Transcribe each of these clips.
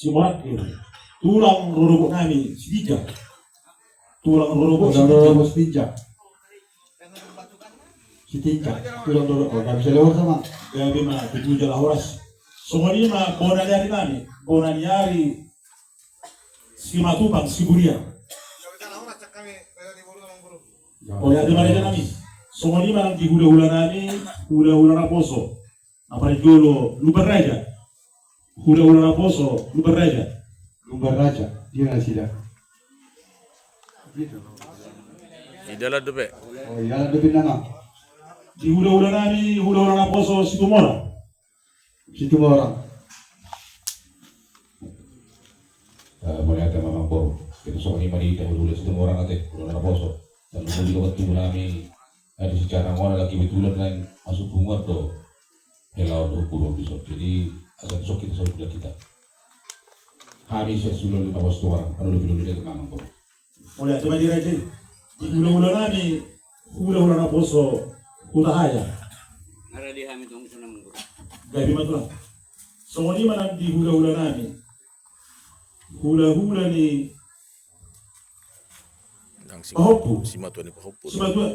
si Morakir, tulang rorobok nami si Bijak, tulang rorobok si Bijak, si Bijak, tulang rorobok kami selawar sama, gabi mah tujuh jalan horas, semua ini mah bonani nami, bonani hari si Matupang si Buria, oh ya di mana nami, semua ini mah di hula-hula nami, hula-hula Raposo, apa itu lupa raja. Hula-hula Raposo, Lumbar Raja, dia nggak sih dah. Idalah debe. Oh iya debe nama. Di hula-hula nani, hula-hula Raposo, Situmora. Mulai ada memang bor. Kita soal ini mari kita hula Situmora nanti, hula Raposo. Dan kemudian waktu kami ada secara mana lagi betulan lain masuk bunga tuh. Helau tuh pulau besok. Jadi akan sok kita selalu kita. Kami sesudah 15 orang, kalau lebih dari memang bor. Mulai ada mari raja. Di hula-hula nani, hula-hula Raposo, Utahaya. Ada di kami tunggu senang bro. Gabi matulah. Semua ini mana di hula-hula nani. Hula-hula ni Pahopu. Si Matua ni Pahopu. Si Matua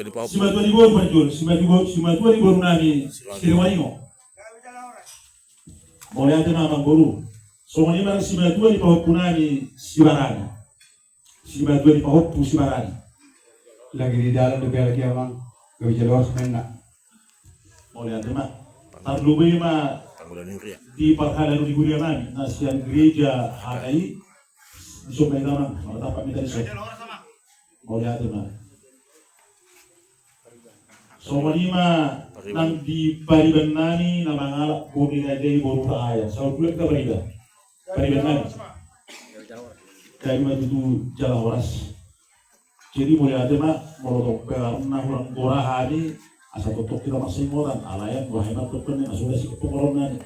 ni Pahopu. si Matua di bawah penjual, si Matua di bawah nani. Siliwangi. Mulai ada nama guru. Semua ini mana si Matua di Pahopu nani Sibarani. Si Matua di Pahopu Sibarani. Lagi di dalam dua lagi abang, gak bisa luar semenang. Mulai ada mah. Tarlubai mah Panggulan Ria. di Parhalan di Guria nani. Nasian gereja HKI di Sumbai Taman. Kalau tapak minta di Sumbai. Mulai ada mah. Semua ini mah nang di Pariban nani nama ngalak bumi nadei boru ayah. Soal kulit kita Pariban nani. Dari mah itu jalan horas. Jadi mulai ada mah molotov karena orang gorahani asal tutup kita masing orang alayan wahemat berpenin sudah si pengoronan.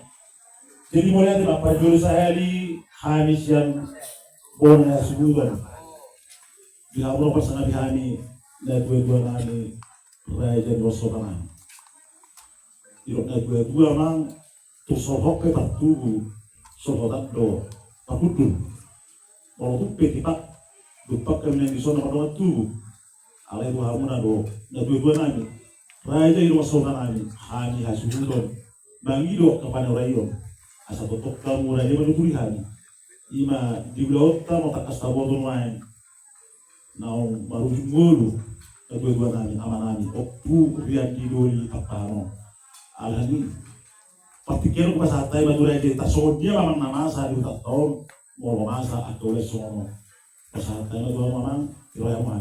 Jadi mulai ada mah perjual saya di Hamis yang bonnya sebulan. Bila Allah pasangan di Hani dan dua-dua nani Raja Rosokanan. Iroknya dua-dua mang tu sohok ke tak tubuh sohok tak do takut tu. Kalau tu peti tak lupa kami yang di sana pada waktu. Alai dua harmona do dan dua-dua nani Raja Rosokanan Hani Hasudon bangi do kepada Rayon asal tutup kamu Raja menukuri Hani. Ima di belota mau tak kasih tahu main. Naung baru jungulu. Dua-dua nani amanani opu rian didoli tapano alani patikero ko pasatay madura di tasod dia mamang namasa di taton mo masa atole sono pasatay na do mamang iroyaman